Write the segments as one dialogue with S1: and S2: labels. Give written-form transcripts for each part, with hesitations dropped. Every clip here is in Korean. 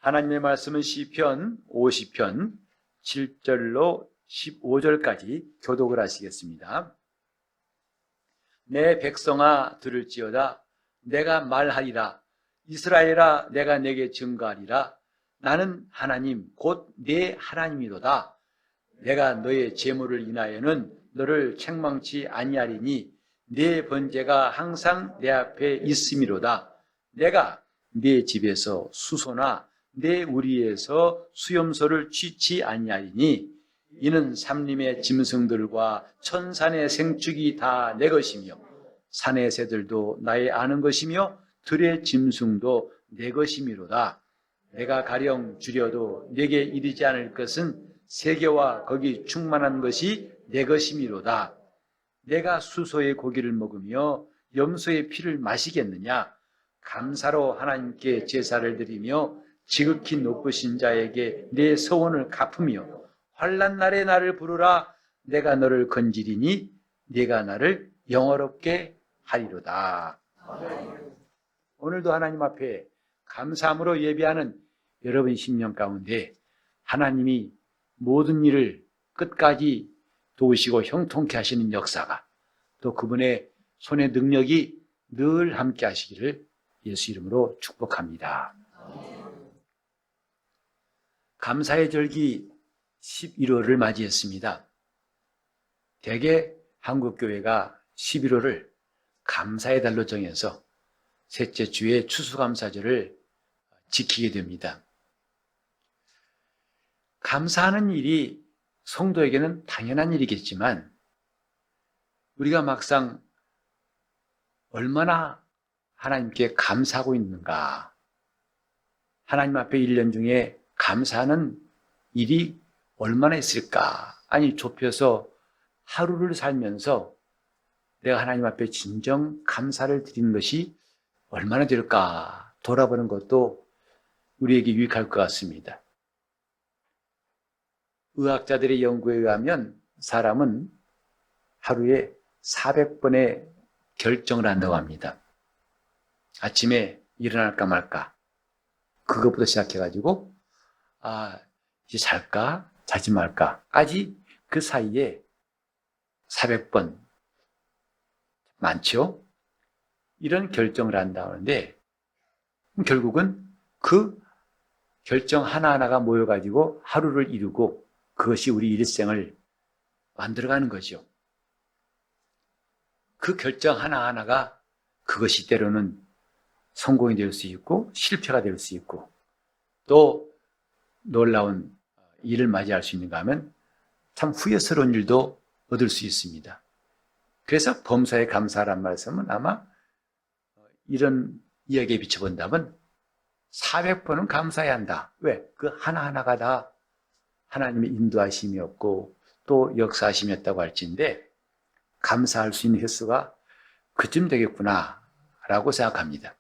S1: 하나님의 말씀은 시편 50편 7절로 15절까지 교독을 하시겠습니다. 내 백성아 들을지어다. 내가 말하리라. 이스라엘아 내가 내게 증거하리라. 나는 하나님 곧 내 하나님이로다. 내가 너의 재물을 인하여는 너를 책망치 아니하리니 내 번제가 항상 내 앞에 있음이로다. 내가 네 집에서 수소나 내 우리에서 수염소를 취치 아니하리니 이는 삼림의 짐승들과 천산의 생축이 다 내 것이며 산의 새들도 나의 아는 것이며 들의 짐승도 내 것이미로다. 내가 가령 줄여도 내게 이르지 않을 것은 세계와 거기 충만한 것이 내 것이미로다. 내가 수소의 고기를 먹으며 염소의 피를 마시겠느냐? 감사로 하나님께 제사를 드리며 지극히 높으신 자에게 내 서원을 갚으며 환난 날에 나를 부르라. 내가 너를 건지리니 네가 나를 영화롭게 하리로다. 오늘도 하나님 앞에 감사함으로 예배하는 여러분 심령 가운데 하나님이 모든 일을 끝까지 도우시고 형통케 하시는 역사가 또 그분의 손의 능력이 늘 함께 하시기를 예수 이름으로 축복합니다. 감사의 절기 11월을 맞이했습니다. 대개 한국교회가 11월을 감사의 달로 정해서 셋째 주의 추수감사절을 지키게 됩니다. 감사하는 일이 성도에게는 당연한 일이겠지만 우리가 막상 얼마나 하나님께 감사하고 있는가, 하나님 앞에 1년 중에 감사하는 일이 얼마나 있을까? 아니 좁혀서 하루를 살면서 내가 하나님 앞에 진정 감사를 드리는 것이 얼마나 될까 돌아보는 것도 우리에게 유익할 것 같습니다. 의학자들의 연구에 의하면 사람은 하루에 400번의 결정을 한다고 합니다. 아침에 일어날까 말까 그것부터 시작해가지고 이제 잘까 자지 말까까지 그 사이에 400번 많죠? 이런 결정을 한다는데 결국은 그 결정 하나하나가 모여가지고 하루를 이루고 그것이 우리 일생을 만들어가는 거죠. 그 결정 하나하나가 그것이 때로는 성공이 될 수 있고 실패가 될 수 있고 또 놀라운 일을 맞이할 수 있는가 하면 참 후회스러운 일도 얻을 수 있습니다. 그래서 범사에 감사하란 말씀은 아마 이런 이야기에 비춰본다면 400번은 감사해야 한다. 왜? 그 하나하나가 다 하나님의 인도하심이었고 또 역사하심이었다고 할지인데 감사할 수 있는 횟수가 그쯤 되겠구나 라고 생각합니다.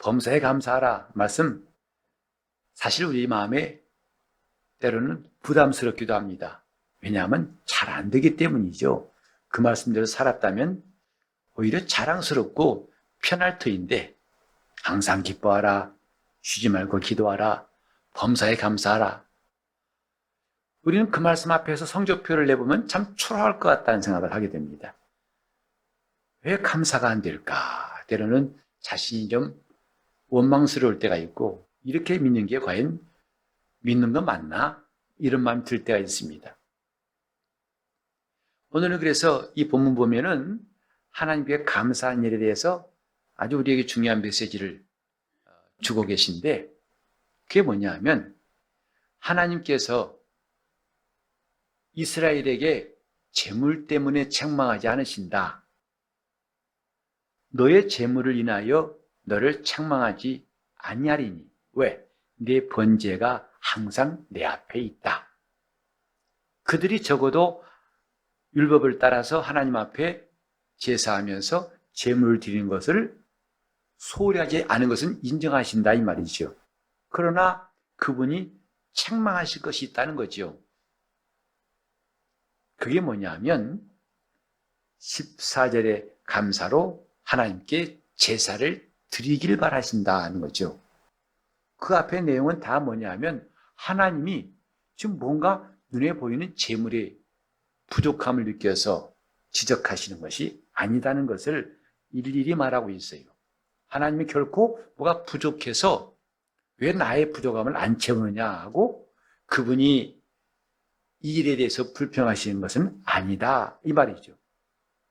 S1: 범사에 감사하라 말씀 사실 우리 마음에 때로는 부담스럽기도 합니다. 왜냐하면 잘 안 되기 때문이죠. 그 말씀대로 살았다면 오히려 자랑스럽고 편할 터인데 항상 기뻐하라, 쉬지 말고 기도하라, 범사에 감사하라. 우리는 그 말씀 앞에서 성적표를 내보면 참 초라할 것 같다는 생각을 하게 됩니다. 왜 감사가 안 될까? 때로는 자신이 좀 원망스러울 때가 있고 이렇게 믿는 게 과연 믿는 거 맞나? 이런 마음이 들 때가 있습니다. 오늘은 그래서 이 본문 보면은 하나님께 감사한 일에 대해서 아주 우리에게 중요한 메시지를 주고 계신데 그게 뭐냐 하면 하나님께서 이스라엘에게 재물 때문에 책망하지 않으신다. 너의 재물을 인하여 너를 책망하지 아니하리니. 왜? 네 번제가 항상 내 앞에 있다. 그들이 적어도 율법을 따라서 하나님 앞에 제사하면서 제물을 드리는 것을 소홀히 하지 않은 것은 인정하신다 이 말이죠. 그러나 그분이 책망하실 것이 있다는 거죠. 그게 뭐냐면 14절의 감사로 하나님께 제사를 드리길 바라신다는 거죠. 그 앞에 내용은 다 뭐냐면 하나님이 지금 뭔가 눈에 보이는 재물의 부족함을 느껴서 지적하시는 것이 아니다는 것을 일일이 말하고 있어요. 하나님이 결코 뭐가 부족해서 왜 나의 부족함을 안 채우느냐 하고 그분이 이 일에 대해서 불평하시는 것은 아니다 이 말이죠.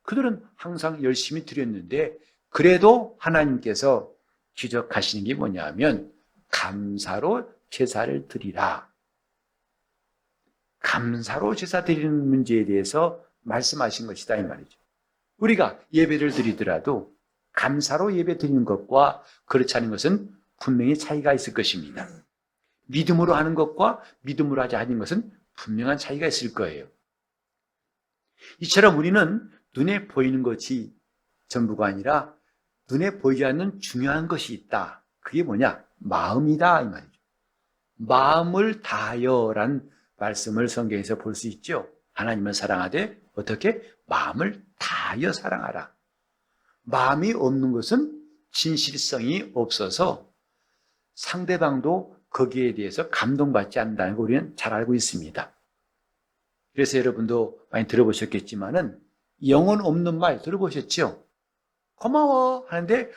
S1: 그들은 항상 열심히 드렸는데 그래도 하나님께서 지적하시는 게 뭐냐면 감사로 제사를 드리라. 감사로 제사 드리는 문제에 대해서 말씀하신 것이다 이 말이죠. 우리가 예배를 드리더라도 감사로 예배 드리는 것과 그렇지 않은 것은 분명히 차이가 있을 것입니다. 믿음으로 하는 것과 믿음으로 하지 않는 것은 분명한 차이가 있을 거예요. 이처럼 우리는 눈에 보이는 것이 전부가 아니라 눈에 보이지 않는 중요한 것이 있다. 그게 뭐냐? 마음이다 이 말이죠. 마음을 다하여라는 말씀을 성경에서 볼 수 있죠. 하나님을 사랑하되 어떻게? 마음을 다하여 사랑하라. 마음이 없는 것은 진실성이 없어서 상대방도 거기에 대해서 감동받지 않는다는 걸 우리는 잘 알고 있습니다. 그래서 여러분도 많이 들어보셨겠지만은 영혼 없는 말 들어보셨죠? 고마워 하는데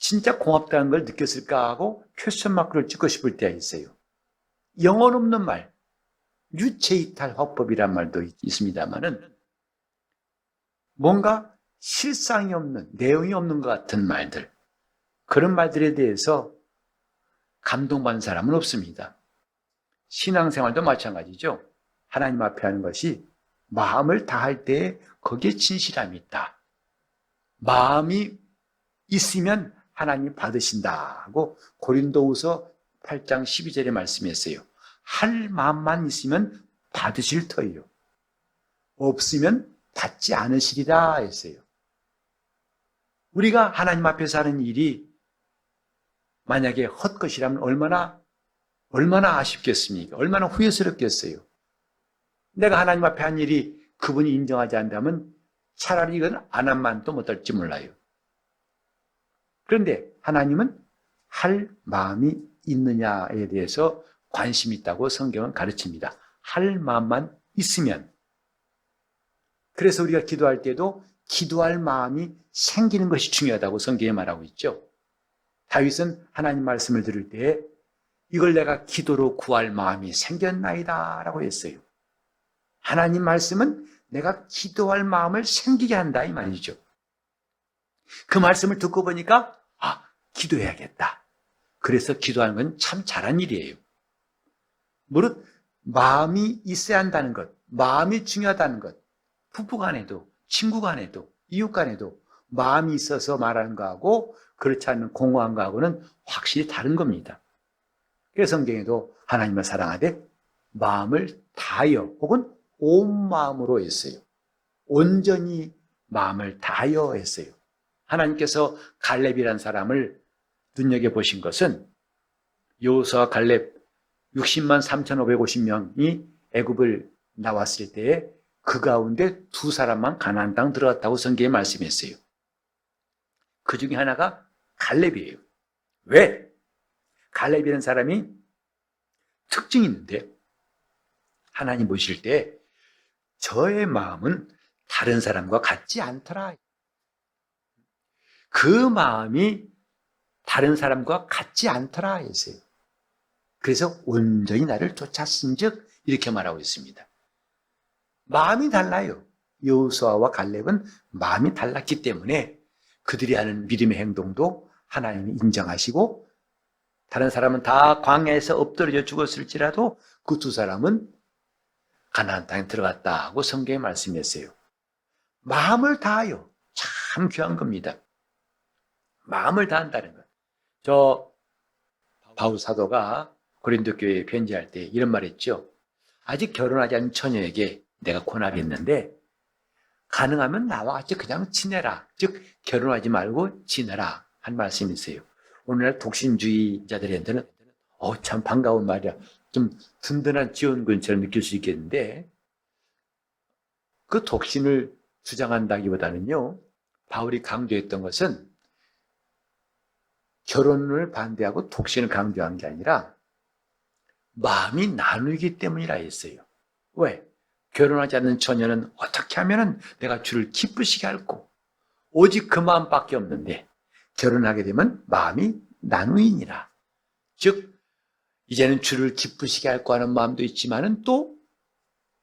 S1: 진짜 고맙다는 걸 느꼈을까 하고 퀘스천 마크를 찍고 싶을 때가 있어요. 영혼 없는 말, 유체이탈 화법이란 말도 있습니다만은 뭔가 실상이 없는, 내용이 없는 것 같은 말들, 그런 말들에 대해서 감동받는 사람은 없습니다. 신앙생활도 마찬가지죠. 하나님 앞에 하는 것이 마음을 다할 때에 거기에 진실함이 있다. 마음이 있으면 하나님 받으신다고 고린도후서 8장 12절에 말씀했어요. 할 마음만 있으면 받으실 터예요. 없으면 받지 않으시리라 했어요. 우리가 하나님 앞에서 하는 일이 만약에 헛것이라면 얼마나 아쉽겠습니까? 얼마나 후회스럽겠어요. 내가 하나님 앞에 한 일이 그분이 인정하지 않는다면 차라리 이건 안 한 만도 못할지 몰라요. 그런데 하나님은 할 마음이 있느냐에 대해서 관심이 있다고 성경은 가르칩니다. 할 마음만 있으면. 그래서 우리가 기도할 때도 기도할 마음이 생기는 것이 중요하다고 성경에 말하고 있죠. 다윗은 하나님 말씀을 들을 때 이걸 내가 기도로 구할 마음이 생겼나이다 라고 했어요. 하나님 말씀은 내가 기도할 마음을 생기게 한다 이 말이죠. 그 말씀을 듣고 보니까 기도해야겠다. 그래서 기도하는 건 참 잘한 일이에요. 무릇 마음이 있어야 한다는 것, 마음이 중요하다는 것, 부부간에도 친구간에도 이웃간에도 마음이 있어서 말하는 거하고 그렇지 않은 공허한 거하고는 확실히 다른 겁니다. 그래서 성경에도 하나님을 사랑하되 마음을 다하여 혹은 온 마음으로 했어요. 온전히 마음을 다하여 했어요. 하나님께서 갈렙이라는 사람을 눈여겨보신 것은 여호수아와 갈렙 60만 3,550명이 애굽을 나왔을 때에 그 가운데 두 사람만 가나안 땅 들어갔다고 성경에 말씀했어요. 그 중에 하나가 갈렙이에요. 왜? 갈렙이라는 사람이 특징이 있는데 하나님 보실 때 저의 마음은 다른 사람과 같지 않더라. 그 마음이 다른 사람과 같지 않더라 했어요. 그래서 온전히 나를 쫓았은즉 이렇게 말하고 있습니다. 마음이 달라요. 여호수아와 갈렙은 마음이 달랐기 때문에 그들이 하는 믿음의 행동도 하나님이 인정하시고 다른 사람은 다 광야에서 엎드려져 죽었을지라도 그 두 사람은 가나안 땅에 들어갔다 하고 성경에 말씀했어요. 마음을 다하여 참 귀한 겁니다. 마음을 다한다는 것. 저 바울 사도가 고린도 교회에 편지할 때 이런 말 했죠. 아직 결혼하지 않은 처녀에게 내가 권하겠는데 가능하면 나와 같이 그냥 지내라. 즉 결혼하지 말고 지내라 한 말씀이 있어요. 오늘날 독신주의자들한테는 참 반가운 말이야. 좀 든든한 지원군처럼 느낄 수 있겠는데 그 독신을 주장한다기보다는요. 바울이 강조했던 것은 결혼을 반대하고 독신을 강조한 게 아니라 마음이 나누기 때문이라 했어요. 왜? 결혼하지 않는 처녀는 어떻게 하면 내가 주를 기쁘시게 할꼬? 오직 그 마음밖에 없는데 결혼하게 되면 마음이 나누이니라. 즉 이제는 주를 기쁘시게 할꼬 하는 마음도 있지만은 또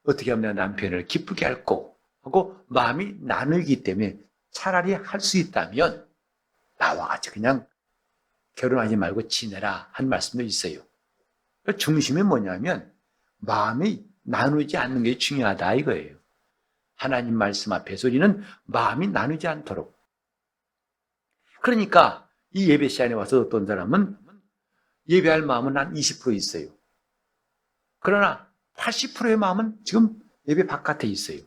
S1: 어떻게 하면 내가 남편을 기쁘게 할꼬 하고 마음이 나누기 때문에 차라리 할 수 있다면 나와 같이 그냥 결혼하지 말고 지내라 한 말씀도 있어요. 중심이 뭐냐면 마음이 나누지 않는 게 중요하다 이거예요. 하나님 말씀 앞에서 우리는 마음이 나누지 않도록. 그러니까 이 예배 시간에 와서 어떤 사람은 예배할 마음은 한 20% 있어요. 그러나 80%의 마음은 지금 예배 바깥에 있어요.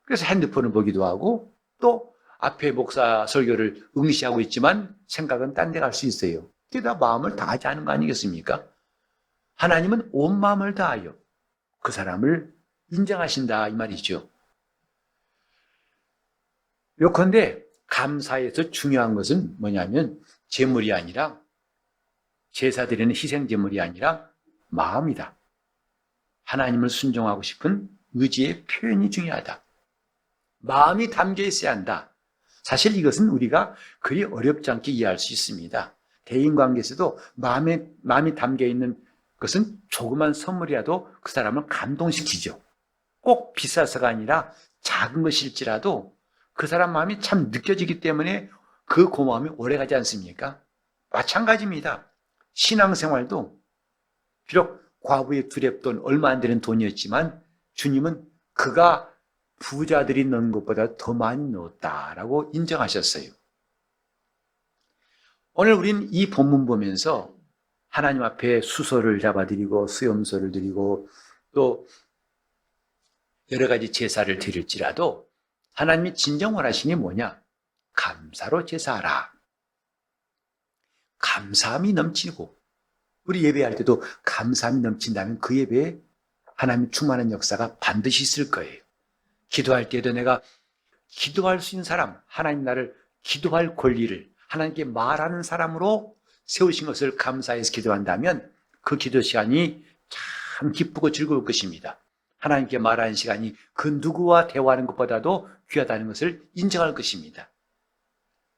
S1: 그래서 핸드폰을 보기도 하고 또 앞에 목사 설교를 응시하고 있지만 생각은 딴 데 갈 수 있어요. 그게 다 마음을 다하지 않은 거 아니겠습니까? 하나님은 온 마음을 다하여 그 사람을 인정하신다 이 말이죠. 요컨대 감사에서 중요한 것은 뭐냐면 제물이 아니라 제사 드리는 희생 제물이 아니라 마음이다. 하나님을 순종하고 싶은 의지의 표현이 중요하다. 마음이 담겨 있어야 한다. 사실 이것은 우리가 그리 어렵지 않게 이해할 수 있습니다. 대인관계에서도 마음이 담겨 있는 것은 조그만 선물이라도 그 사람을 감동시키죠. 꼭 비싸서가 아니라 작은 것일지라도 그 사람 마음이 참 느껴지기 때문에 그 고마움이 오래가지 않습니까? 마찬가지입니다. 신앙생활도 비록 과부의 두렙돈 얼마 안 되는 돈이었지만 주님은 그가 부자들이 넣은 것보다 더 많이 넣었다라고 인정하셨어요. 오늘 우리는 이 본문 보면서 하나님 앞에 수소를 잡아드리고 수염소를 드리고 또 여러 가지 제사를 드릴지라도 하나님이 진정 원하시니 뭐냐? 감사로 제사하라. 감사함이 넘치고 우리 예배할 때도 감사함이 넘친다면 그 예배에 하나님 충만한 역사가 반드시 있을 거예요. 기도할 때도 내가 기도할 수 있는 사람, 하나님 나를 기도할 권리를 하나님께 말하는 사람으로 세우신 것을 감사해서 기도한다면 그 기도 시간이 참 기쁘고 즐거울 것입니다. 하나님께 말하는 시간이 그 누구와 대화하는 것보다도 귀하다는 것을 인정할 것입니다.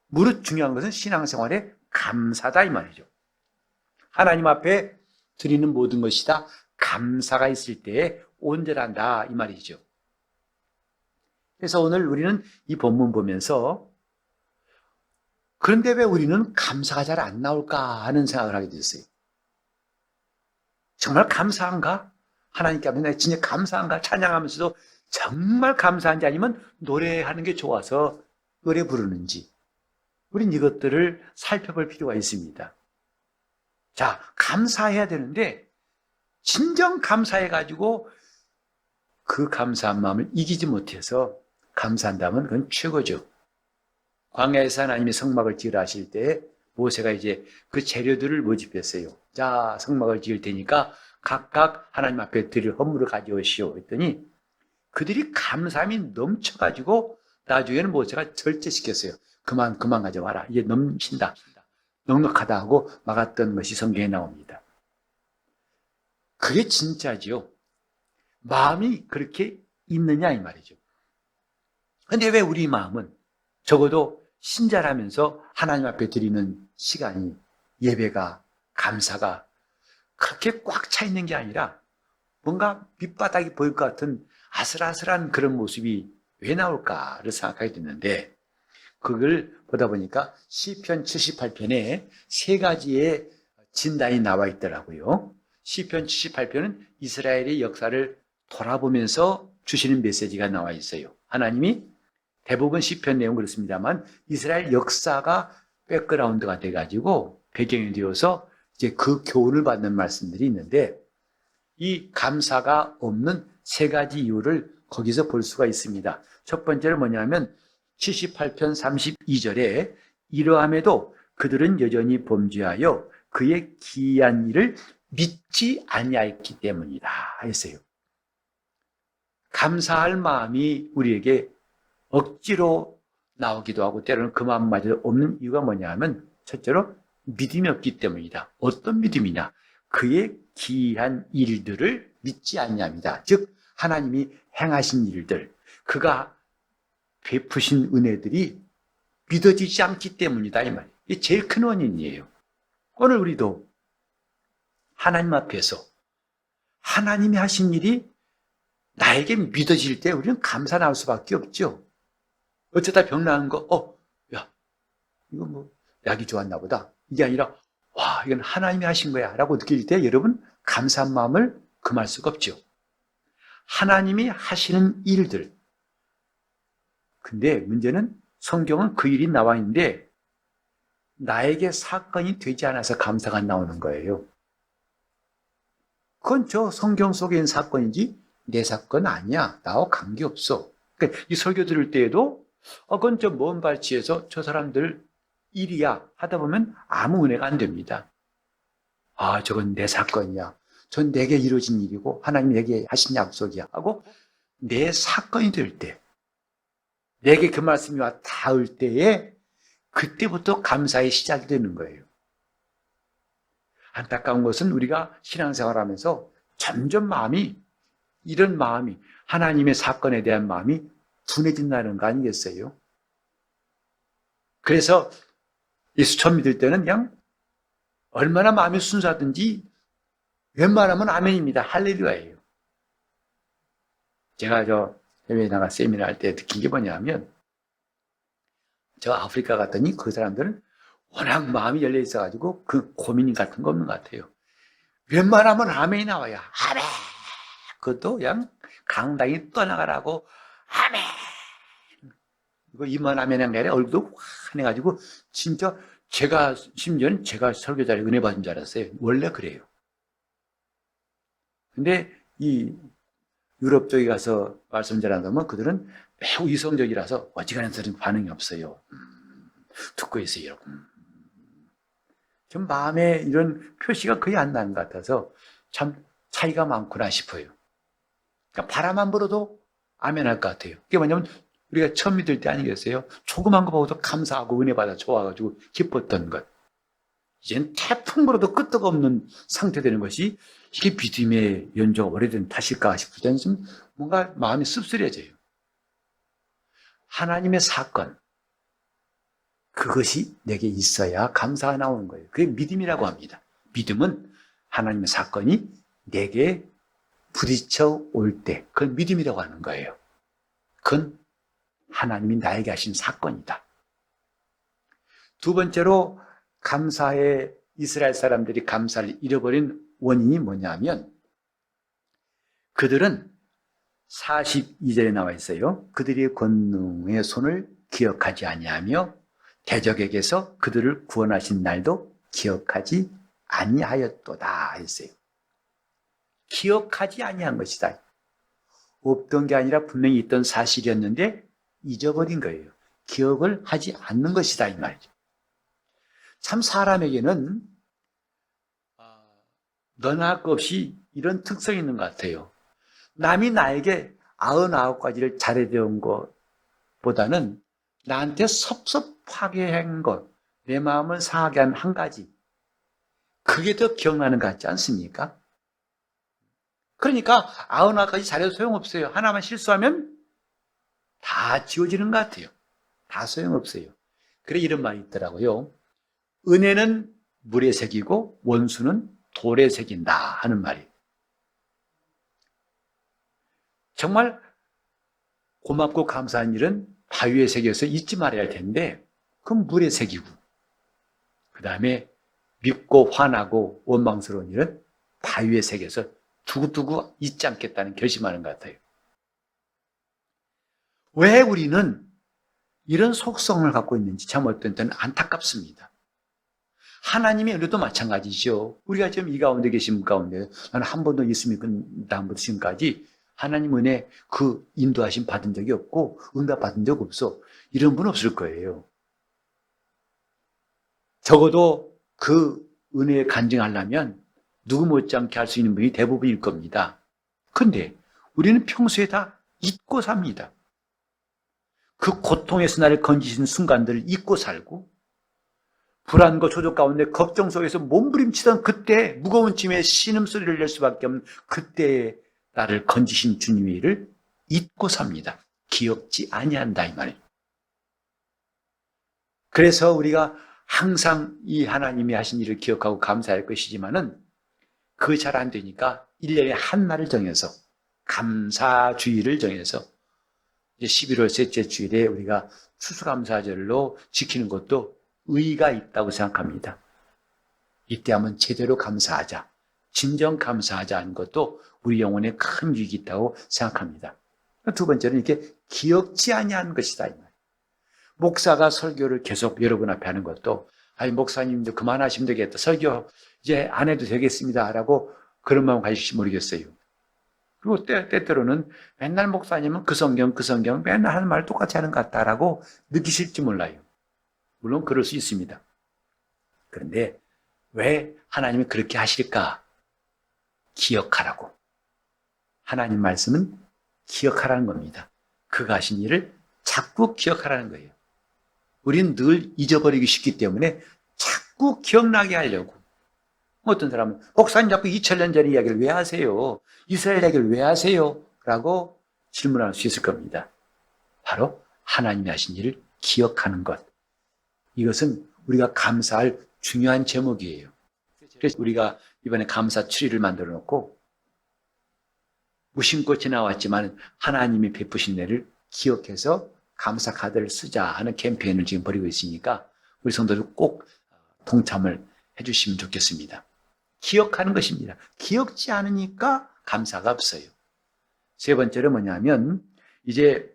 S1: 무릇 중요한 것은 신앙생활에 감사다 이 말이죠. 하나님 앞에 드리는 모든 것이 다 감사가 있을 때에 온전한다 이 말이죠. 그래서 오늘 우리는 이 본문 보면서 그런데 왜 우리는 감사가 잘 안 나올까 하는 생각을 하게 됐어요. 정말 감사한가? 하나님께 하면 내가 진짜 감사한가? 찬양하면서도 정말 감사한지 아니면 노래하는 게 좋아서 노래 부르는지 우린 이것들을 살펴볼 필요가 있습니다. 자, 감사해야 되는데 진정 감사해가지고 그 감사한 마음을 이기지 못해서 감사한다면 그건 최고죠. 광야에서 하나님이 성막을 지으라 하실 때 모세가 이제 그 재료들을 모집했어요. 자, 성막을 지을 테니까 각각 하나님 앞에 드릴 헌물을 가져오시오 했더니 그들이 감사함이 넘쳐가지고 나중에는 모세가 절제시켰어요. 그만 가져와라. 이제 넘친다. 넉넉하다 하고 막았던 것이 성경에 나옵니다. 그게 진짜지요. 마음이 그렇게 있느냐 이 말이죠. 근데 왜 우리 마음은 적어도 신자라면서 하나님 앞에 드리는 시간이 예배가 감사가 그렇게 꽉 차 있는 게 아니라 뭔가 밑바닥이 보일 것 같은 아슬아슬한 그런 모습이 왜 나올까를 생각하게 됐는데 그걸 보다 보니까 시편 78편에 세 가지의 진단이 나와 있더라고요. 시편 78편은 이스라엘의 역사를 돌아보면서 주시는 메시지가 나와 있어요. 하나님이 대부분 시편 내용 그렇습니다만 이스라엘 역사가 백그라운드가 돼가지고 배경이 되어서 이제 그 교훈을 받는 말씀들이 있는데 이 감사가 없는 세 가지 이유를 거기서 볼 수가 있습니다. 첫 번째는 뭐냐면 78편 32절에 이러함에도 그들은 여전히 범죄하여 그의 기이한 일을 믿지 아니하였기 때문이다 했어요. 감사할 마음이 우리에게 억지로 나오기도 하고 때로는 그 마음마저 없는 이유가 뭐냐 하면 첫째로 믿음이 없기 때문이다. 어떤 믿음이냐? 그의 기이한 일들을 믿지 않냐입니다. 즉 하나님이 행하신 일들, 그가 베푸신 은혜들이 믿어지지 않기 때문이다 이 말이에요. 이게 제일 큰 원인이에요. 오늘 우리도 하나님 앞에서 하나님이 하신 일이 나에게 믿어질 때 우리는 감사 나올 수밖에 없죠. 어쩌다 병 나은 거, 야, 이거 뭐 약이 좋았나 보다. 이게 아니라 와, 이건 하나님이 하신 거야 라고 느낄 때 여러분 감사한 마음을 금할 수가 없죠. 하나님이 하시는 일들. 근데 문제는 성경은 그 일이 나와 있는데 나에게 사건이 되지 않아서 감사가 나오는 거예요. 그건 저 성경 속에 있는 사건이지 내 사건 아니야. 나와 관계없어. 그러니까 이 설교 들을 때에도 그건 저 먼 발치에서 저 사람들 일이야 하다 보면 아무 은혜가 안 됩니다. 저건 내 사건이야. 전 내게 이루어진 일이고 하나님이 내게 하신 약속이야 하고 내 사건이 될 때, 내게 그 말씀이 와 닿을 때에 그때부터 감사의 시작이 되는 거예요. 안타까운 것은 우리가 신앙생활하면서 점점 이런 마음이 하나님의 사건에 대한 마음이 둔해진다는 거 아니겠어요? 그래서 예수 처음 믿을 때는 그냥 얼마나 마음이 순수하든지 웬만하면 아멘입니다. 할렐루야예요. 제가 저 해외에 나가 세미나 할 때 느낀 게 뭐냐면 저 아프리카 갔더니 그 사람들은 워낙 마음이 열려 있어가지고 그 고민 같은 거 없는 것 같아요. 웬만하면 아멘이 나와요. 아멘! 그것도 그냥 강당이 떠나가라고 아멘! 이거 이만 아멘이 아니라 얼굴도 환해가지고 진짜 심지어는 제가 설교자를 은혜 받은 줄 알았어요. 원래 그래요. 근데 이 유럽 쪽에 가서 말씀 전하면 그들은 매우 이성적이라서 어지간한 반응이 없어요. 듣고 있어요. 여러분. 좀 마음에 이런 표시가 거의 안 나는 것 같아서 참 차이가 많구나 싶어요. 그러니까 바람만 불어도 아멘 할 것 같아요. 그게 뭐냐면 우리가 처음 믿을 때 아니겠어요? 조그만 거 보고도 감사하고 은혜 받아 좋아가지고 기뻤던 것. 이제는 태풍 불어도 끄떡 없는 상태 되는 것이 이게 믿음의 연조가 오래된 탓일까 싶을 때는 좀 뭔가 마음이 씁쓸해져요. 하나님의 사건, 그것이 내게 있어야 감사가 나오는 거예요. 그게 믿음이라고 합니다. 믿음은 하나님의 사건이 내게 부딪혀 올 때, 그걸 믿음이라고 하는 거예요. 그건 하나님이 나에게 하신 사건이다. 두 번째로 감사에 이스라엘 사람들이 감사를 잃어버린 원인이 뭐냐면 그들은 42절에 나와 있어요. 그들이 권능의 손을 기억하지 아니하며 대적에게서 그들을 구원하신 날도 기억하지 아니하였도다 했어요. 기억하지 아니한 것이다. 없던 게 아니라 분명히 있던 사실이었는데 잊어버린 거예요. 기억을 하지 않는 것이다 이 말이죠. 참 사람에게는 너나 할 것 없이 이런 특성이 있는 것 같아요. 남이 나에게 99가지를 잘해준 것보다는 나한테 섭섭하게 한 것, 내 마음을 상하게 한 한 가지, 그게 더 기억나는 것 같지 않습니까? 그러니까 99가지 잘해도 소용없어요. 하나만 실수하면 다 지워지는 것 같아요. 다 소용없어요. 그래 이런 말이 있더라고요. 은혜는 물에 새기고 원수는 돌에 새긴다 하는 말이. 정말 고맙고 감사한 일은 바위에 새겨서 잊지 말아야 할 텐데 그건 물에 새기고 그 다음에 밉고 화나고 원망스러운 일은 바위에 새겨서 두고두고 잊지 않겠다는 결심하는 것 같아요. 왜 우리는 이런 속성을 갖고 있는지 참 어떤 때는 안타깝습니다. 하나님의 은혜도 마찬가지죠. 우리가 지금 이 가운데 계신 가운데 나는 한 번도 있으면 다음부터 지금까지 하나님 은혜 그 인도하심 받은 적이 없고 응답 받은 적 없어. 이런 분 없을 거예요. 적어도 그 은혜에 간증하려면 누구 못지않게 할 수 있는 분이 대부분일 겁니다. 그런데 우리는 평소에 다 잊고 삽니다. 그 고통에서 나를 건지신 순간들을 잊고 살고 불안과 조적 가운데 걱정 속에서 몸부림치던 그때 무거운 짐에 신음소리를 낼 수밖에 없는 그때에 나를 건지신 주님의 일을 잊고 삽니다. 기억지 아니한다 이 말이에요. 그래서 우리가 항상 이 하나님이 하신 일을 기억하고 감사할 것이지만은 그거 잘 안 되니까 1년에 한 날을 정해서 감사주일을 정해서 이제 11월 셋째 주일에 우리가 추수감사절로 지키는 것도 의의가 있다고 생각합니다. 이때 하면 제대로 감사하자, 진정 감사하자 하는 것도 우리 영혼에 큰 유익이 있다고 생각합니다. 두 번째는 이렇게 기억지 아니하는 것이다 이 말이에요. 목사가 설교를 계속 여러분 앞에 하는 것도 아니 목사님도 그만하시면 되겠다, 설교 이제 안 해도 되겠습니다 라고 그런 마음 가질지 모르겠어요. 그리고 때때로는 맨날 목사님은 그 성경 맨날 하는 말 똑같이 하는 것 같다라고 느끼실지 몰라요. 물론 그럴 수 있습니다. 그런데 왜 하나님이 그렇게 하실까? 기억하라고. 하나님 말씀은 기억하라는 겁니다. 그가 하신 일을 자꾸 기억하라는 거예요. 우리는 늘 잊어버리기 쉽기 때문에 자꾸 기억나게 하려고. 어떤 사람은 목사님 자꾸 2000년 전 이야기를 왜 하세요? 이스라엘 이야기를 왜 하세요? 라고 질문할 수 있을 겁니다. 바로 하나님이 하신 일을 기억하는 것. 이것은 우리가 감사할 중요한 제목이에요. 그래서 우리가 이번에 감사 추리를 만들어 놓고 무심코 지나왔지만 하나님이 베푸신 애를 기억해서 감사 카드를 쓰자 하는 캠페인을 지금 벌이고 있으니까 우리 성도들 꼭 동참을 해주시면 좋겠습니다. 기억하는 것입니다. 기억지 않으니까 감사가 없어요. 세 번째로 뭐냐면 이제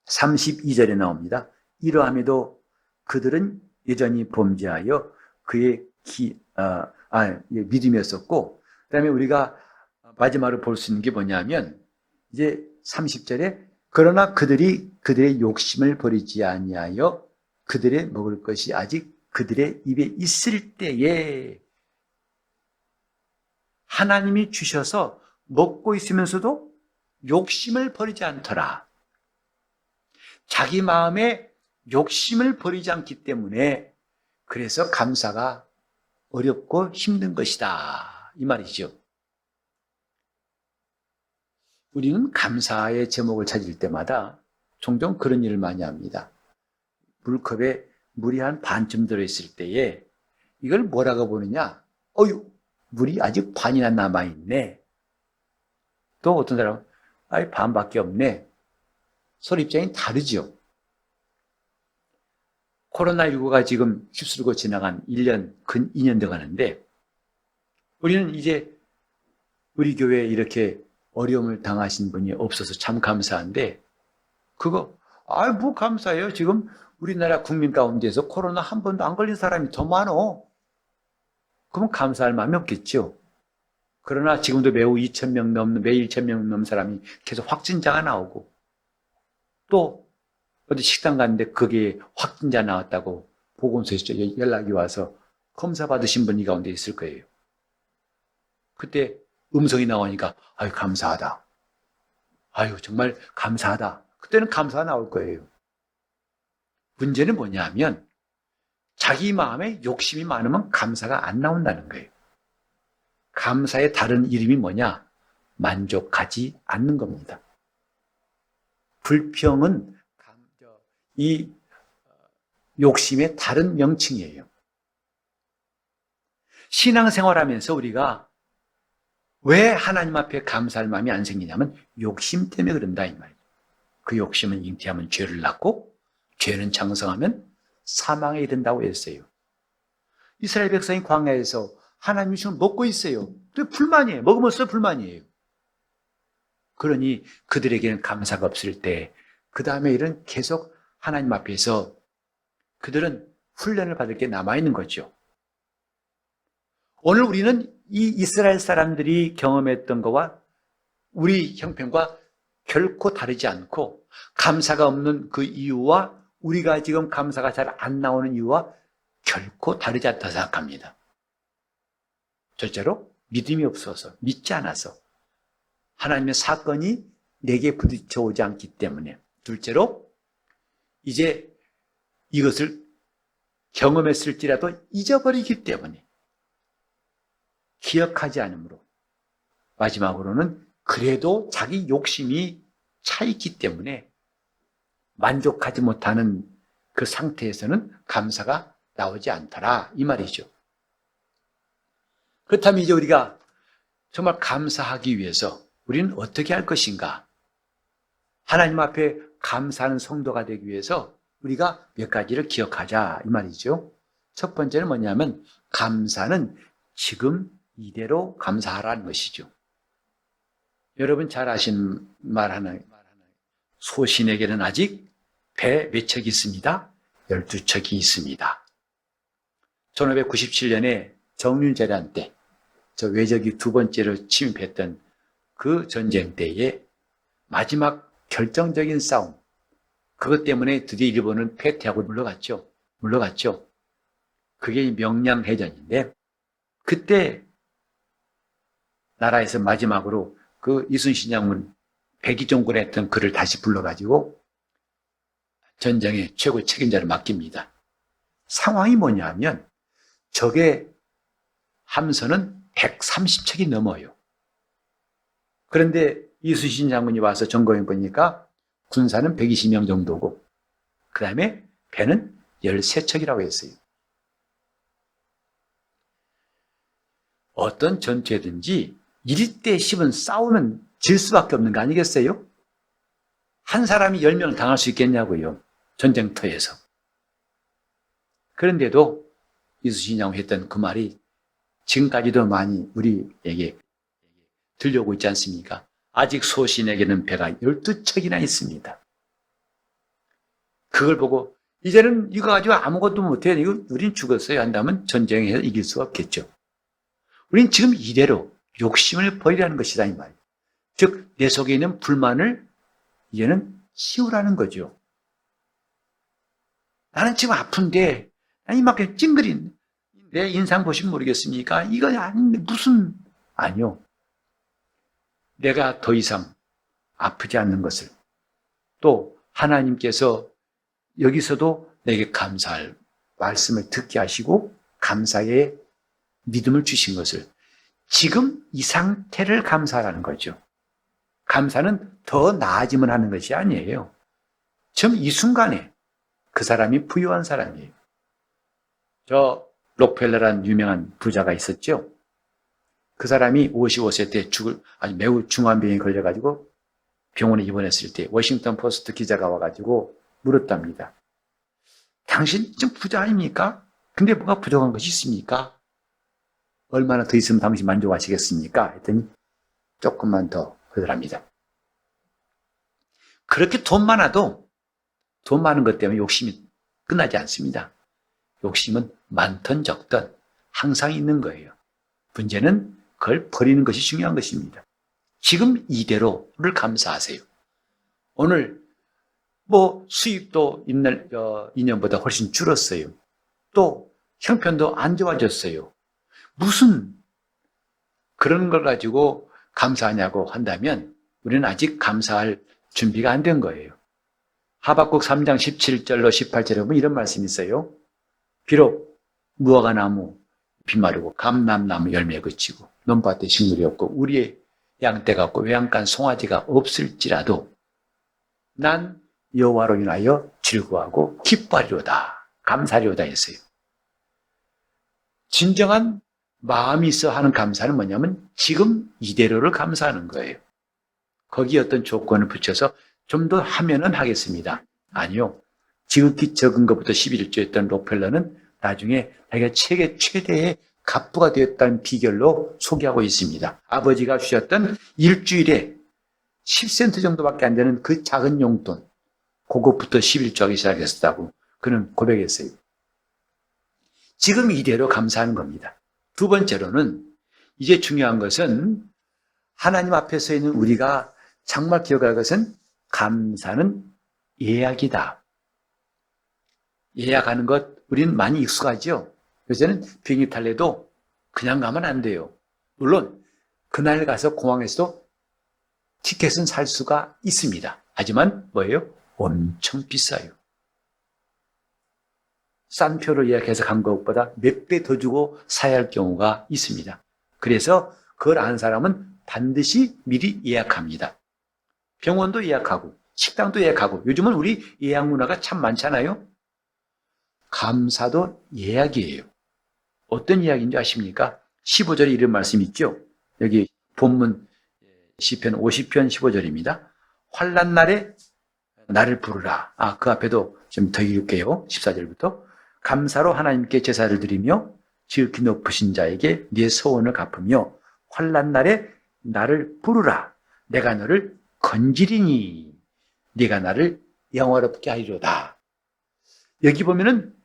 S1: 32절에 나옵니다. 이러함에도 그들은 여전히 범죄하여 그의 믿음이었었고, 그 다음에 우리가 마지막으로 볼 수 있는 게 뭐냐면 이제 30절에 그러나 그들이 그들의 욕심을 버리지 아니하여 그들의 먹을 것이 아직 그들의 입에 있을 때에 하나님이 주셔서 먹고 있으면서도 욕심을 버리지 않더라. 자기 마음에 욕심을 버리지 않기 때문에 그래서 감사가 어렵고 힘든 것이다 이 말이죠. 우리는 감사의 제목을 찾을 때마다 종종 그런 일을 많이 합니다. 물컵에 물이 한 반쯤 들어있을 때에 이걸 뭐라고 보느냐? 물이 아직 반이나 남아있네. 또 어떤 사람은 반밖에 없네. 서로 입장이 다르죠. 코로나19가 지금 휩쓸고 지나간 1년, 근 2년 돼 가는데 우리는 이제 우리 교회에 이렇게 어려움을 당하신 분이 없어서 참 감사한데 그거 뭐 감사해요. 지금 우리나라 국민 가운데서 코로나 한 번도 안 걸린 사람이 더 많어. 그러면 감사할 마음이 없겠죠. 그러나 지금도 매우 2,000명 넘는, 매일 2,000명 넘는 사람이 계속 확진자가 나오고 또 어디 식당 갔는데 거기에 확진자 나왔다고 보건소에서 연락이 와서 검사 받으신 분이 가운데 있을 거예요. 그때 음성이 나오니까 감사하다. 정말 감사하다. 그때는 감사가 나올 거예요. 문제는 뭐냐면 자기 마음에 욕심이 많으면 감사가 안 나온다는 거예요. 감사의 다른 이름이 뭐냐? 만족하지 않는 겁니다. 불평은 이 욕심의 다른 명칭이에요. 신앙생활하면서 우리가 왜 하나님 앞에 감사할 마음이 안 생기냐면 욕심 때문에 그런다 이 말이에요. 그 욕심은 잉태하면 죄를 낳고 죄는 장성하면 사망에 이른다고 했어요. 이스라엘 백성이 광야에서 하나님이 지금 먹고 있어요. 그게 불만이에요. 먹으면서 불만이에요. 그러니 그들에게는 감사가 없을 때 그 다음에 일은 계속 하나님 앞에서 그들은 훈련을 받을 게 남아있는 거죠. 오늘 우리는 이 이스라엘 사람들이 경험했던 것과 우리 형편과 결코 다르지 않고 감사가 없는 그 이유와 우리가 지금 감사가 잘 안 나오는 이유와 결코 다르지 않다 생각합니다. 첫째로 믿음이 없어서, 믿지 않아서 하나님의 사건이 내게 부딪혀오지 않기 때문에, 둘째로 이제 이것을 경험했을지라도 잊어버리기 때문에, 기억하지 않으므로, 마지막으로는 그래도 자기 욕심이 차 있기 때문에 만족하지 못하는 그 상태에서는 감사가 나오지 않더라, 이 말이죠. 그렇다면 이제 우리가 정말 감사하기 위해서 우리는 어떻게 할 것인가? 하나님 앞에 감사하는 성도가 되기 위해서 우리가 몇 가지를 기억하자, 이 말이죠. 첫 번째는 뭐냐면 감사는 지금 이대로 감사하라는 것이죠. 여러분 잘 아시는 말 하나, 소신에게는 아직 배 몇 척이 있습니다? 12척이 있습니다. 1597년에 정윤재란 때, 저 외적이 두 번째로 침입했던 그 전쟁 때에 마지막 결정적인 싸움, 그것 때문에 드디어 일본은 패퇴하고 물러갔죠. 그게 명량해전인데, 그때 나라에서 마지막으로 그 이순신 장군 백의종군에 했던 그를 다시 불러가지고 전쟁의 최고 책임자를 맡깁니다. 상황이 뭐냐면 적의 함선은 130척이 넘어요. 그런데 이순신 장군이 와서 점검해 보니까 군사는 120명 정도고, 그 다음에 배는 13척이라고 했어요. 어떤 전투에든지 1대 10은 싸우면 질 수밖에 없는 거 아니겠어요? 한 사람이 10명을 당할 수 있겠냐고요, 전쟁터에서. 그런데도 이순신 장군이 했던 그 말이 지금까지도 많이 우리에게 들려오고 있지 않습니까? 아직 소신에게는 배가 12척이나 있습니다. 그걸 보고 이제는 이거 가지고 아무것도 못해, 이거 우린 죽었어요 한다면 전쟁에서 이길 수가 없겠죠. 우린 지금 이대로 욕심을 버리라는 것이다, 이 말이에요. 즉 내 속에 있는 불만을 이제는 치우라는 거죠. 나는 지금 아픈데, 이만큼 찡그린 내 인상 보시면 모르겠습니까? 이건 아닌데 무슨, 아니요. 내가 더 이상 아프지 않는 것을, 또 하나님께서 여기서도 내게 감사할 말씀을 듣게 하시고 감사의 믿음을 주신 것을, 지금 이 상태를 감사하라는 거죠. 감사는 더 나아지면 하는 것이 아니에요. 지금 이 순간에 그 사람이 부유한 사람이에요. 저 록펠러라는 유명한 부자가 있었죠. 그 사람이 55세 때 아주 매우 중한 병에 걸려가지고 병원에 입원했을 때 워싱턴 포스트 기자가 와가지고 물었답니다. 당신 지금 부자 아닙니까? 근데 뭐가 부족한 것이 있습니까? 얼마나 더 있으면 당신 만족하시겠습니까? 했더니 조금만 더 그러더랍니다. 그렇게 돈 많아도 돈 많은 것 때문에 욕심이 끝나지 않습니다. 욕심은 많든 적든 항상 있는 거예요. 문제는 그걸 버리는 것이 중요한 것입니다. 지금 이대로를 감사하세요. 오늘 수입도 2년보다 훨씬 줄었어요. 또 형편도 안 좋아졌어요. 무슨 그런 걸 가지고 감사하냐고 한다면 우리는 아직 감사할 준비가 안 된 거예요. 하박국 3장 17절로 18절에 보면 이런 말씀이 있어요. 비록 무화과 나무 비 마르고 감람나무 열매 그치고 논밭에 식물이 없고 우리의 양떼가 없고 외양간 송아지가 없을지라도 난 여호와로 인하여 즐거워하고 기뻐하리로다, 감사하리로다 했어요. 진정한 마음이 있어 하는 감사는 뭐냐면 지금 이대로를 감사하는 거예요. 거기에 어떤 조건을 붙여서 좀 더 하면은 하겠습니다. 아니요. 지극히 적은 것부터 11조 했던 록펠러는 나중에 자기가 세계 최대의 갑부가 되었다는 비결로 소개하고 있습니다. 아버지가 주셨던 일주일에 10센트 정도밖에 안 되는 그 작은 용돈, 그것부터 11조 하기 시작했다고 그는 고백했어요. 지금 이대로 감사하는 겁니다. 두 번째로는 이제 중요한 것은 하나님 앞에 서 있는 우리가 정말 기억할 것은 감사는 예약이다. 예약하는 것 우리는 많이 익숙하죠. 요새는 비행기 탈래도 그냥 가면 안 돼요. 물론 그날 가서 공항에서도 티켓은 살 수가 있습니다. 하지만 뭐예요? 엄청 비싸요. 싼 표를 예약해서 간 것보다 몇 배 더 주고 사야 할 경우가 있습니다. 그래서 그걸 아는 사람은 반드시 미리 예약합니다. 병원도 예약하고 식당도 예약하고 요즘은 우리 예약 문화가 참 많잖아요. 감사도 예약이에요. 어떤 예약인지 아십니까? 15절에 이런 말씀이 있죠. 여기 본문 시편 50편 15절입니다. 환난 날에 나를 부르라. 그 앞에도 좀 더 읽을게요. 14절부터. 감사로 하나님께 제사를 드리며 지극히 높으신 자에게 네 소원을 갚으며 환난 날에 나를 부르라. 내가 너를 건지리니 네가 나를 영화롭게 하리로다. 여기 보면은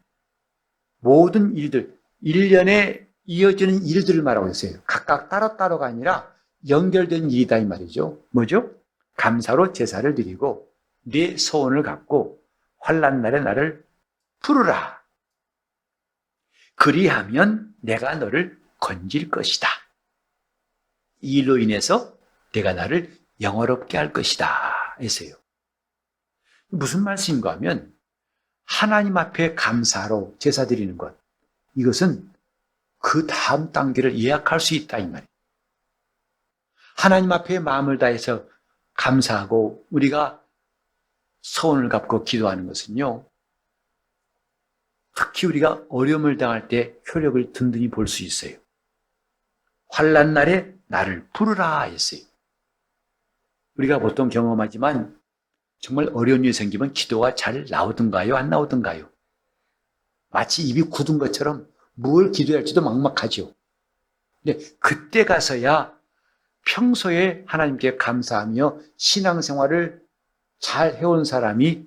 S1: 모든 일들, 1년에 이어지는 일들을 말하고 있어요. 각각 따로따로가 아니라 연결된 일이다 이 말이죠. 뭐죠? 감사로 제사를 드리고 네 소원을 갚고 환난 날에 나를 부르라. 그리하면 내가 너를 건질 것이다. 이 일로 인해서 내가 나를 영화롭게 할 것이다 했어요. 무슨 말씀인가 하면 하나님 앞에 감사로 제사 드리는 것, 이것은 그 다음 단계를 예약할 수 있다 이 말이에요. 하나님 앞에 마음을 다해서 감사하고 우리가 소원을 갚고 기도하는 것은요, 특히 우리가 어려움을 당할 때 효력을 든든히 볼 수 있어요. 환난 날에 나를 부르라 했어요. 우리가 보통 경험하지만 정말 어려운 일이 생기면 기도가 잘 나오던가요? 안 나오던가요? 마치 입이 굳은 것처럼 뭘 기도해야 할지도 막막하죠. 근데 그때 가서야 평소에 하나님께 감사하며 신앙생활을 잘 해온 사람이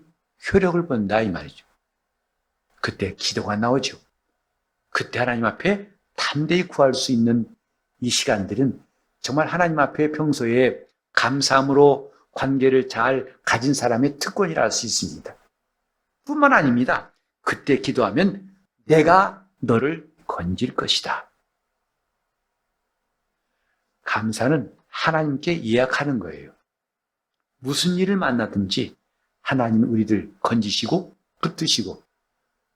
S1: 효력을 본다 이 말이죠. 그때 기도가 나오죠. 그때 하나님 앞에 담대히 구할 수 있는 이 시간들은 정말 하나님 앞에 평소에 감사함으로 관계를 잘 가진 사람의 특권이라 할 수 있습니다. 뿐만 아닙니다. 그때 기도하면 내가 너를 건질 것이다. 감사는 하나님께 예약하는 거예요. 무슨 일을 만나든지 하나님은 우리들 건지시고 붙드시고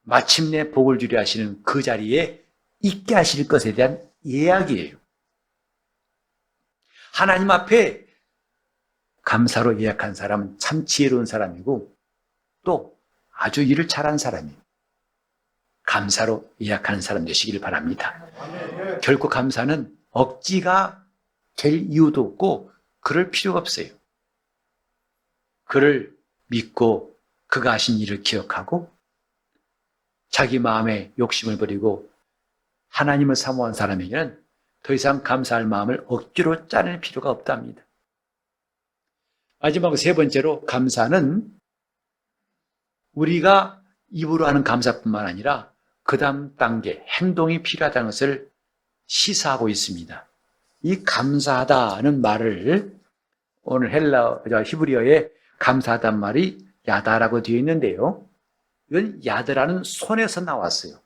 S1: 마침내 복을 주려 하시는 그 자리에 있게 하실 것에 대한 예약이에요. 하나님 앞에 감사로 예약한 사람은 참 지혜로운 사람이고 또 아주 일을 잘한 사람이에요. 감사로 예약하는 사람 되시길 바랍니다. 결코 감사는 억지가 될 이유도 없고 그럴 필요가 없어요. 그를 믿고 그가 하신 일을 기억하고 자기 마음에 욕심을 버리고 하나님을 사모한 사람에게는 더 이상 감사할 마음을 억지로 짜낼 필요가 없답니다. 마지막 세 번째로 감사는 우리가 입으로 하는 감사뿐만 아니라 그 다음 단계 행동이 필요하다는 것을 시사하고 있습니다. 이 감사하다는 말을 오늘 히브리어에 감사하다는 말이 야다라고 되어 있는데요. 이건 야드라는 손에서 나왔어요.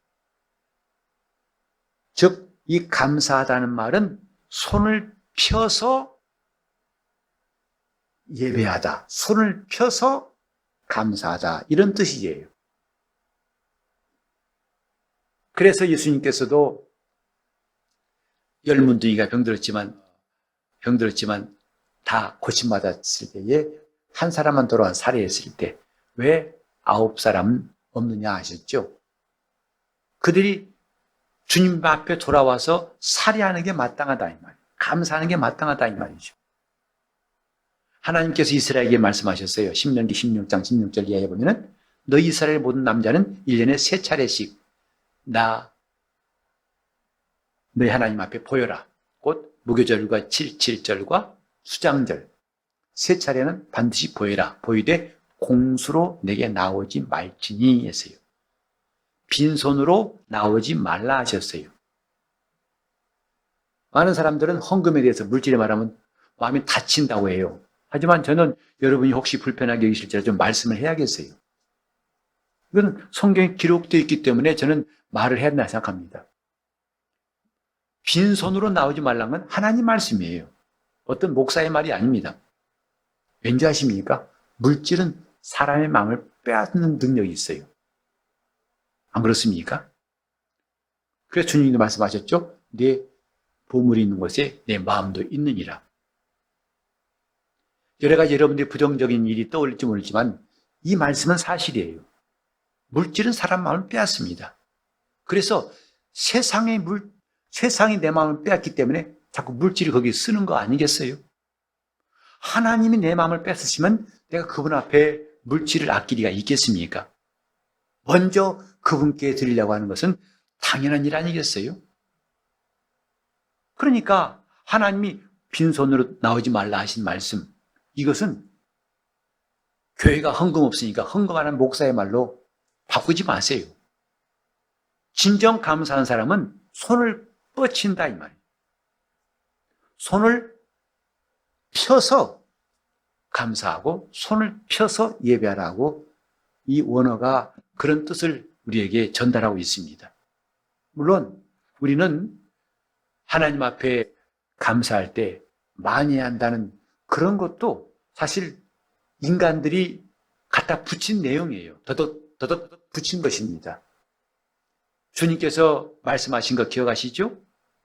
S1: 즉, 이 감사하다는 말은 손을 펴서 예배하다, 손을 펴서 감사하다 이런 뜻이에요. 그래서 예수님께서도 열문둥이가 병들었지만 다 고침받았을 때에 한 사람만 돌아와 살해했을 때 왜 9사람은 없느냐 하셨죠. 그들이 주님 앞에 돌아와서 살해하는 게 마땅하다 이 말이에요. 감사하는 게 마땅하다 이 말이죠. 하나님께서 이스라엘에게 말씀하셨어요. 신명기 16장 16절 이하에 보면은 너 이스라엘 모든 남자는 1년에 3차례씩 너희 하나님 앞에 보여라. 곧 무교절과 7절과 수장절 3차례는 반드시 보여라. 보이되 공수로 내게 나오지 말지니 했어요. 빈손으로 나오지 말라 하셨어요. 많은 사람들은 헌금에 대해서 물질에 말하면 마음이 다친다고 해요. 하지만 저는 여러분이 혹시 불편하게 여기실지라 좀 말씀을 해야겠어요. 이건 성경에 기록되어 있기 때문에 저는 말을 해야 된다 생각합니다. 빈손으로 나오지 말라는 건 하나님 말씀이에요. 어떤 목사의 말이 아닙니다. 왠지 아십니까? 물질은 사람의 마음을 빼앗는 능력이 있어요. 안 그렇습니까? 그래서 주님도 말씀하셨죠? 내 보물이 있는 곳에 내 마음도 있느니라. 여러 가지 여러분들이 부정적인 일이 떠올릴지 모르지만 이 말씀은 사실이에요. 물질은 사람 마음을 빼앗습니다. 그래서 세상이 내 마음을 빼앗기 때문에 자꾸 물질이 거기에 쓰는 거 아니겠어요? 하나님이 내 마음을 뺏으시면 내가 그분 앞에 물질을 아낄 리가 있겠습니까? 먼저 그분께 드리려고 하는 것은 당연한 일 아니겠어요? 그러니까 하나님이 빈손으로 나오지 말라 하신 말씀, 이것은 교회가 헌금 없으니까 헌금하는 목사의 말로 바꾸지 마세요. 진정 감사한 사람은 손을 뻗친다 이 말이에요. 손을 펴서 감사하고 손을 펴서 예배하라고 이 원어가 그런 뜻을 우리에게 전달하고 있습니다. 물론 우리는 하나님 앞에 감사할 때 많이 한다는 그런 것도 사실 인간들이 갖다 붙인 내용이에요. 더덕 붙인 것입니다. 주님께서 말씀하신 거 기억하시죠?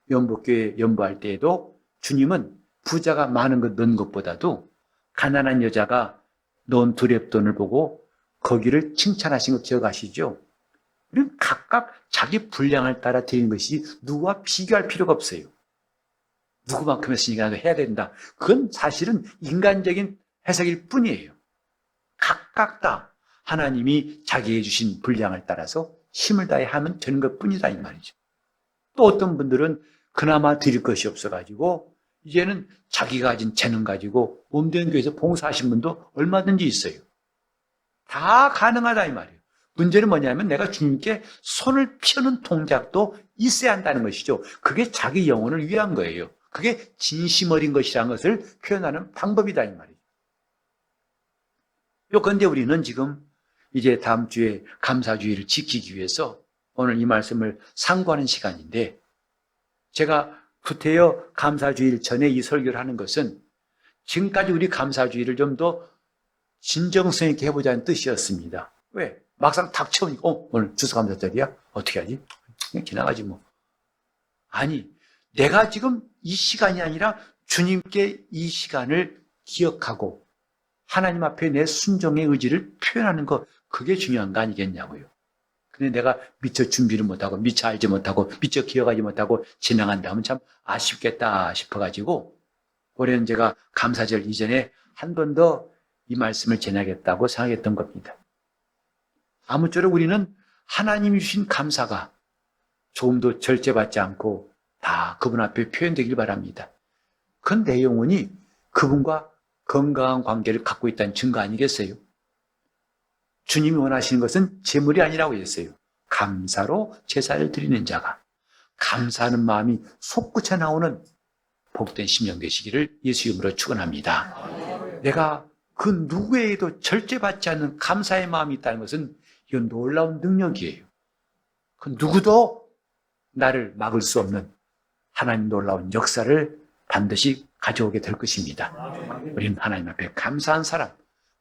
S1: 연복교회 연보할 때에도 주님은 부자가 많은 것 넣은 것보다도 가난한 여자가 넣은 두렙돈을 보고 거기를 칭찬하신 거 기억하시죠? 우리는 각각 자기 분량을 따라 드리는 것이 누구와 비교할 필요가 없어요. 누구만큼 했으니까 해야 된다. 그건 사실은 인간적인 해석일 뿐이에요. 각각 다 하나님이 자기에게 주신 분량을 따라서 힘을 다해 하면 되는 것 뿐이다 이 말이죠. 또 어떤 분들은 그나마 드릴 것이 없어가지고 이제는 자기가 가진 재능 가지고 몸된 교회에서 봉사하신 분도 얼마든지 있어요. 다 가능하다 이 말이에요. 문제는 뭐냐면 내가 주님께 손을 펴는 동작도 있어야 한다는 것이죠. 그게 자기 영혼을 위한 거예요. 그게 진심 어린 것이라는 것을 표현하는 방법이다 이 말이에요. 그런데 우리는 지금 이제 다음 주에 감사주의를 지키기 위해서 오늘 이 말씀을 상고하는 시간인데, 제가 구태여 감사주일 전에 이 설교를 하는 것은 지금까지 우리 감사주의를 좀 더 진정성 있게 해보자는 뜻이었습니다. 왜? 막상 닥쳐오니까 오늘 추수감사절이야? 어떻게 하지? 그냥 지나가지 뭐. 아니, 내가 지금 이 시간이 아니라 주님께 이 시간을 기억하고 하나님 앞에 내 순종의 의지를 표현하는 것, 그게 중요한 거 아니겠냐고요. 근데 내가 미처 준비를 못하고 미처 알지 못하고 미처 기억하지 못하고 지나간다 하면 참 아쉽겠다 싶어가지고 올해는 제가 감사절 이전에 한 번 더 이 말씀을 전하겠다고 생각했던 겁니다. 아무쪼록 우리는 하나님이 주신 감사가 조금도 절제받지 않고 다 그분 앞에 표현되길 바랍니다. 그 내용이 그분과 건강한 관계를 갖고 있다는 증거 아니겠어요? 주님이 원하시는 것은 재물이 아니라고 했어요. 감사로 제사를 드리는 자가, 감사하는 마음이 솟구쳐 나오는 복된 심령 되시기를 예수 이름으로 축원합니다. 내가 그 누구에게도 절제받지 않는 감사의 마음이 있다는 것은 이건 놀라운 능력이에요. 그 누구도 나를 막을 수 없는 하나님 놀라운 역사를 반드시 가져오게 될 것입니다. 우리는 하나님 앞에 감사한 사람,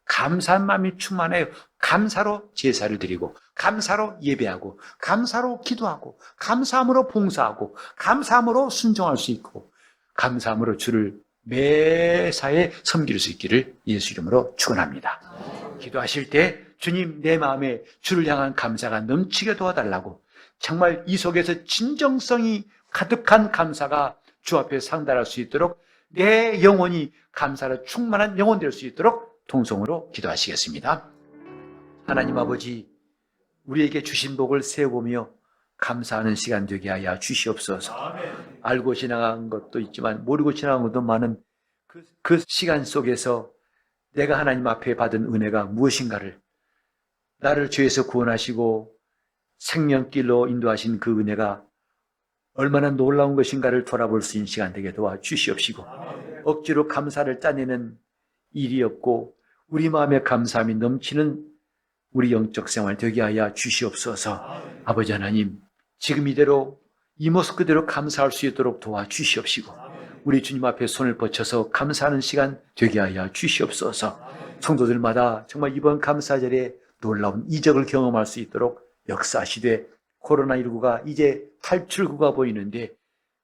S1: 감사한 마음이 충만해요. 감사로 제사를 드리고, 감사로 예배하고, 감사로 기도하고, 감사함으로 봉사하고, 감사함으로 순종할 수 있고, 감사함으로 주를 매사에 섬길 수 있기를 예수 이름으로 축원합니다. 기도하실 때 주님, 내 마음에 주를 향한 감사가 넘치게 도와달라고, 정말 이 속에서 진정성이 가득한 감사가 주 앞에 상달할 수 있도록, 내 영혼이 감사로 충만한 영혼 될 수 있도록 통성으로 기도하시겠습니다. 하나님 아버지, 우리에게 주신 복을 세워보며 감사하는 시간 되게 하여 주시옵소서. 알고 지나간 것도 있지만 모르고 지나간 것도 많은 그 시간 속에서 내가 하나님 앞에 받은 은혜가 무엇인가를, 나를 죄에서 구원하시고 생명길로 인도하신 그 은혜가 얼마나 놀라운 것인가를 돌아볼 수 있는 시간 되게 도와주시옵시고, 억지로 감사를 짜내는 일이 없고 우리 마음에 감사함이 넘치는 우리 영적 생활 되게 하여 주시옵소서. 아버지 하나님, 지금 이대로 이 모습 그대로 감사할 수 있도록 도와주시옵시고, 우리 주님 앞에 손을 뻗쳐서 감사하는 시간 되게 하여 주시옵소서. 성도들마다 정말 이번 감사절에 놀라운 이적을 경험할 수 있도록 역사시대 코로나19가 이제 탈출구가 보이는데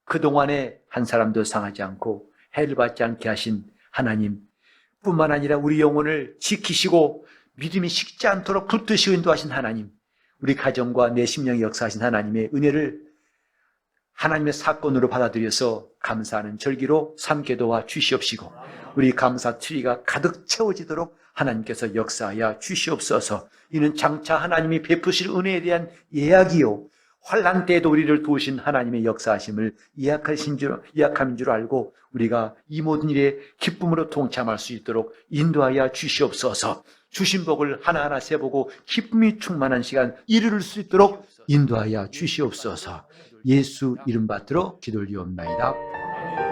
S1: 그동안에 한 사람도 상하지 않고 해를 받지 않게 하신 하나님 뿐만 아니라 우리 영혼을 지키시고 믿음이 식지 않도록 붙드시고 인도하신 하나님, 우리 가정과 내 심령에 역사하신 하나님의 은혜를 하나님의 사건으로 받아들여서 감사하는 절기로 삼게 도와 주시옵시고 우리 감사 트리가 가득 채워지도록 하나님께서 역사하여 주시옵소서. 이는 장차 하나님이 베푸실 은혜에 대한 예약이요 환난 때에도 우리를 도우신 하나님의 역사하심을 예약함인 줄 알고 우리가 이 모든 일에 기쁨으로 동참할 수 있도록 인도하여 주시옵소서. 주신 복을 하나하나 세보고 기쁨이 충만한 시간 이룰 수 있도록 인도하여 주시옵소서. 예수 이름 받들어 기도를 드리옵나이다.